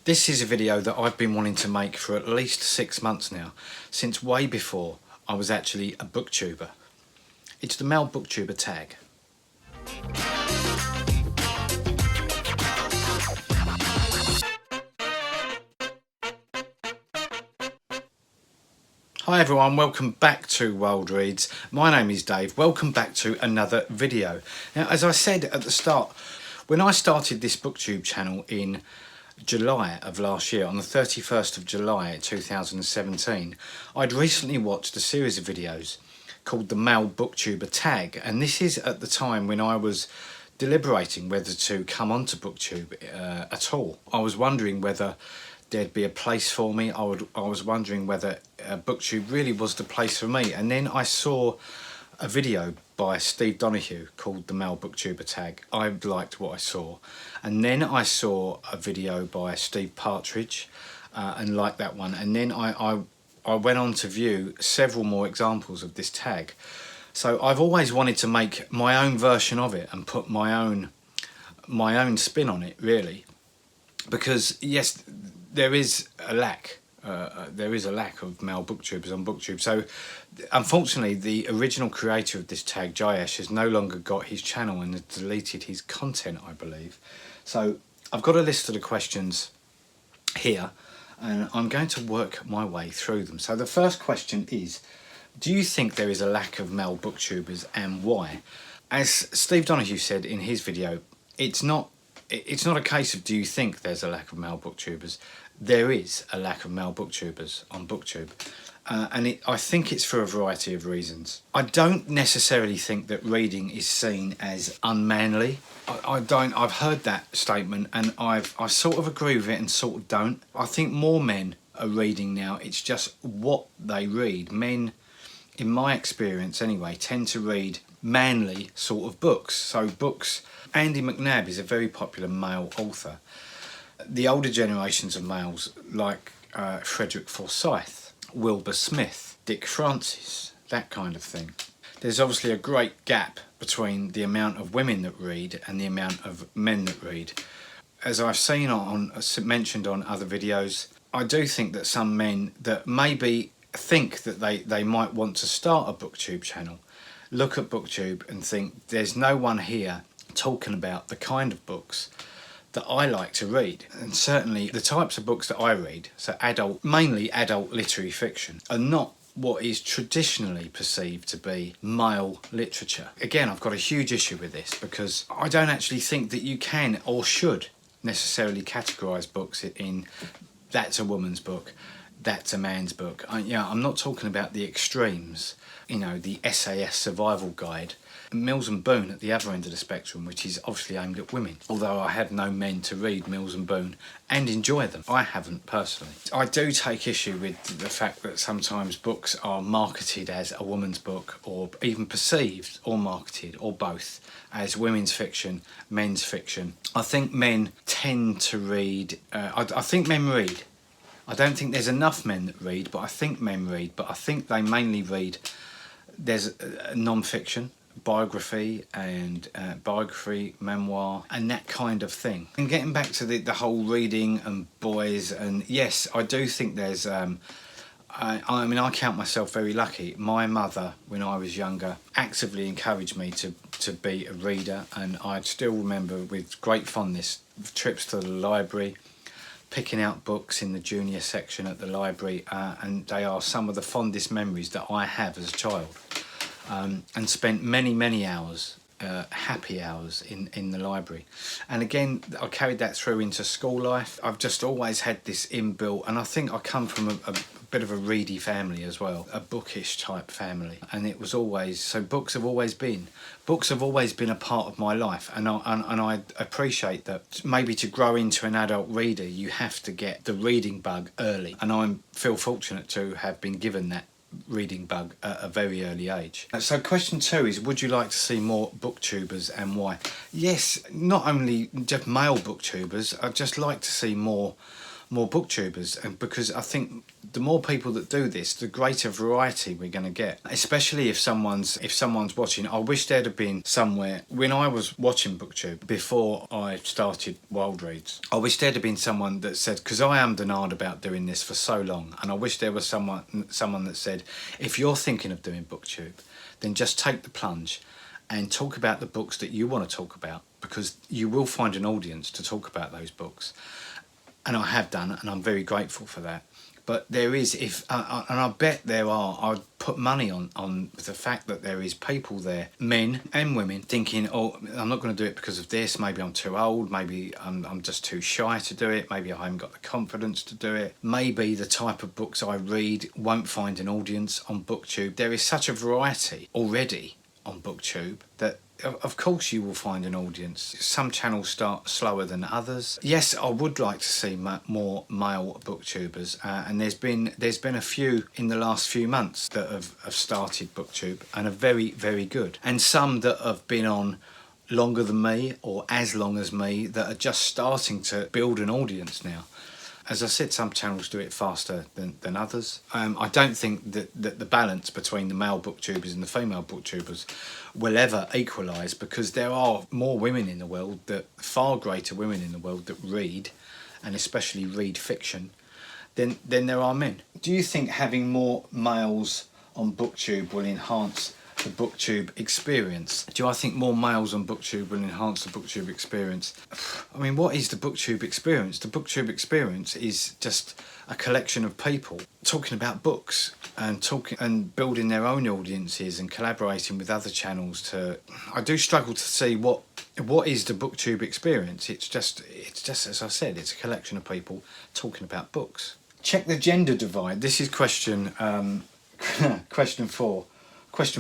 This is a video that I've been wanting to make for at least 6 months now, since way before I was actually a booktuber. It's the male booktuber tag. Hi everyone, welcome back to Wilde Reads. My name is Dave. Welcome back to another video. Now, as I said at the start, when I started this booktube channel in July of last year, on the 31st of July 2017, I'd recently watched a series of videos called the Male Booktuber Tag, and this is at the time when I was deliberating whether to come onto Booktube at all. I was wondering whether there'd be a place for me. I was wondering whether Booktube really was the place for me, and then I saw a video by Steve Donahue called the Male Booktuber Tag. I liked what I saw, and then I saw a video by Steve Partridge and liked that one, and then I went on to view several more examples of this tag. So I've always wanted to make my own version of it and put my own spin on it, really, because yes, there is a lack of male booktubers on Booktube. So unfortunately, the original creator of this tag, Jayesh, has no longer got his channel and has deleted his content, I believe. So I've got a list of the questions here, and I'm going to work my way through them. So the first question is, do you think there is a lack of male booktubers, and why? As Steve Donahue said in his video, it's not a case of do you think there's a lack of male booktubers. There is a lack of male booktubers on Booktube, and I think it's for a variety of reasons. I don't necessarily think that reading is seen as unmanly. I've heard that statement, and I sort of agree with it and sort of don't. I think more men are reading now. It's just what they read. Men, in my experience anyway, tend to read manly sort of books. So books, Andy McNab is a very popular male author. The older generations of males like Frederick Forsyth, Wilbur Smith, Dick Francis, that kind of thing. There's obviously a great gap between the amount of women that read and the amount of men that read. As I've seen mentioned on other videos, I do think that some men that maybe think that they might want to start a booktube channel look at Booktube and think there's no one here talking about the kind of books that I like to read. And certainly the types of books that I read, so mainly adult literary fiction, are not what is traditionally perceived to be male literature. Again, I've got a huge issue with this because I don't actually think that you can or should necessarily categorise books in that's a woman's book, that's a man's book. I'm not talking about the extremes, the SAS survival guide. Mills and Boon at the other end of the spectrum, which is obviously aimed at women. Although I have known men to read Mills and Boon and enjoy them. I haven't personally. I do take issue with the fact that sometimes books are marketed as a woman's book, or even perceived or marketed, or both, as women's fiction, men's fiction. I think men tend to read, I think men read. I don't think there's enough men that read, but I think men read. But I think they mainly read, there's non-fiction, biography and memoir and that kind of thing. And getting back to the whole reading and boys, and yes, I do think there's I count myself very lucky. My mother, when I was younger, actively encouraged me to be a reader, and I still remember with great fondness trips to the library, picking out books in the junior section at the library, and they are some of the fondest memories that I have as a child. And spent many hours, happy hours in the library. And again, I carried that through into school life. I've just always had this inbuilt, and I think I come from a bit of a reedy family as well, a bookish type family. And it was always, so books have always been a part of my life. And I appreciate that maybe to grow into an adult reader, you have to get the reading bug early. And I feel fortunate to have been given that reading bug at a very early age. So question 2 is, would you like to see more booktubers, and why? Yes, not only just male booktubers, I'd just like to see more more booktubers, and because I think the more people that do this, the greater variety we're going to get. Especially if someone's watching. I wish there'd have been somewhere when I was watching Booktube before I started Wilde Reads. I wish there'd have been someone that said, because I am denied about doing this for so long, and I wish there was someone that said, if you're thinking of doing Booktube, then just take the plunge and talk about the books that you want to talk about, because you will find an audience to talk about those books. And I have done, and I'm very grateful for that. But there is, and I bet there are, I'd put money on the fact that there is people there, men and women, thinking, oh, I'm not going to do it because of this, maybe I'm too old, maybe I'm just too shy to do it, maybe I haven't got the confidence to do it, maybe the type of books I read won't find an audience on Booktube. There is such a variety already on Booktube that of course you will find an audience. Some channels start slower than others. Yes, I would like to see more male booktubers, and there's been a few in the last few months that have started Booktube and are very, very good. And some that have been on longer than me or as long as me that are just starting to build an audience now. As I said, some channels do it faster than others. I don't think that the balance between the male booktubers and the female booktubers will ever equalise, because there are more women in the world, far greater women in the world that read, and especially read fiction, than there are men. Do you think having more males on Booktube will enhance the Booktube experience? Do I think more males on Booktube will enhance the Booktube experience? I mean, what is the Booktube experience? The Booktube experience is just a collection of people talking about books and building their own audiences and collaborating with other channels. I do struggle to see what is the Booktube experience. It's just as I said, it's a collection of people talking about books. Check the gender divide. This is question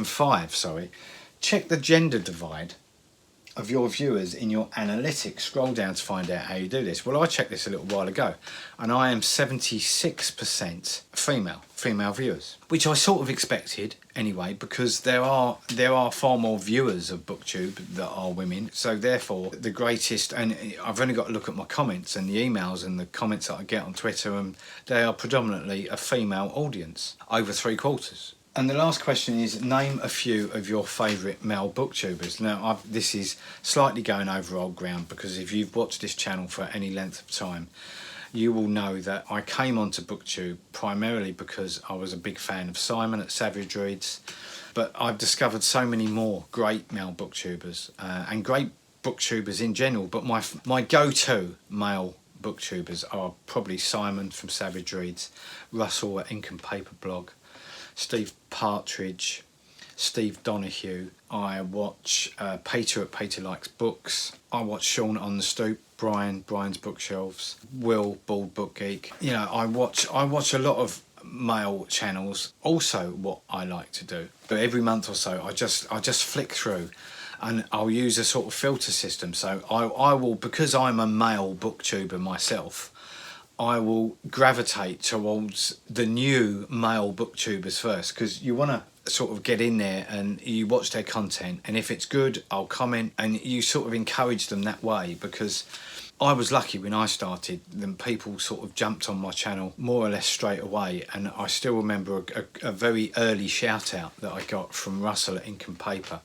5, sorry. Check the gender divide of your viewers in your analytics. Scroll down to find out how you do this. Well, I checked this a little while ago, and I am 76% female viewers, which I sort of expected anyway, because there are far more viewers of Booktube that are women. So therefore, the greatest, and I've only got to look at my comments and the emails and the comments that I get on Twitter, and they are predominantly a female audience, over 3/4. And the last question is, name a few of your favourite male booktubers. Now, this is slightly going over old ground, because if you've watched this channel for any length of time, you will know that I came onto Booktube primarily because I was a big fan of Simon at Savage Reads. But I've discovered so many more great male booktubers and great booktubers in general. But my go-to male booktubers are probably Simon from Savage Reads, Russell at Ink and Paper Blog, Steve Partridge, Steve Donahue. I watch Peter at Peter Likes Books. I watch Sean on the Stoop, Brian's Bookshelves, Will, Bald Book Geek. You know, I watch a lot of male channels. Also, what I like to do, but every month or so, I just flick through, and I'll use a sort of filter system. So I will, because I'm a male booktuber myself, I will gravitate towards the new male booktubers first, because you want to sort of get in there and you watch their content, and if it's good, I'll comment, and you sort of encourage them that way. Because I was lucky when I started, then people sort of jumped on my channel more or less straight away, and I still remember a very early shout out that I got from Russell at Ink and Paper,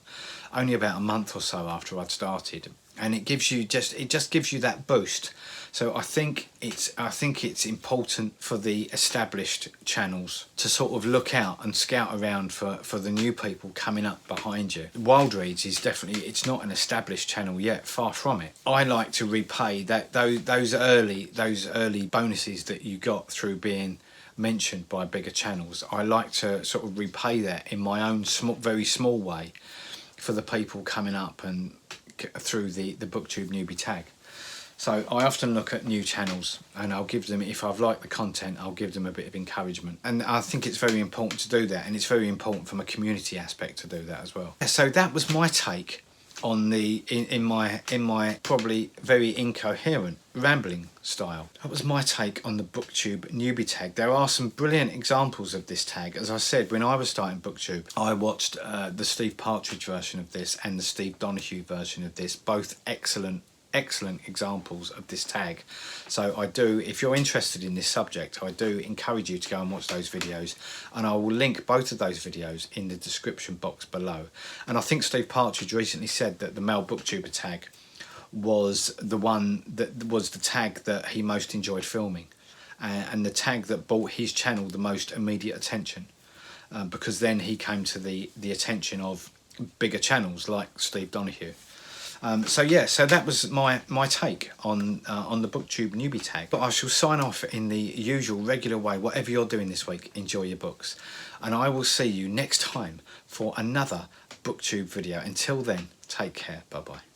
only about a month or so after I'd started, and it just gives you that boost. So I think it's important for the established channels to sort of look out and scout around for the new people coming up behind you. Wilde Reads is definitely, it's not an established channel yet, far from it. I like to repay those early bonuses that you got through being mentioned by bigger channels. I like to sort of repay that in my own very small way for the people coming up and through the Booktube newbie tag. So I often look at new channels, and I'll give them, if I've liked the content, I'll give them a bit of encouragement. And I think it's very important to do that, and it's very important from a community aspect to do that as well. So that was my take on in my probably very incoherent rambling style. That was my take on the Booktube newbie tag. There are some brilliant examples of this tag. As I said, when I was starting Booktube, I watched the Steve Partridge version of this and the Steve Donahue version of this, both excellent excellent examples of this tag. So I do, if you're interested in this subject, I do encourage you to go and watch those videos, and I will link both of those videos in the description box below. And I think Steve Partridge recently said that the male booktuber tag was the one that was the tag that he most enjoyed filming, and the tag that brought his channel the most immediate attention, because then he came to the attention of bigger channels like Steve Donahue. So yeah, so that was my take on the Booktube newbie tag. But I shall sign off in the usual regular way. Whatever you're doing this week, enjoy your books, and I will see you next time for another Booktube video. Until then, take care. Bye bye.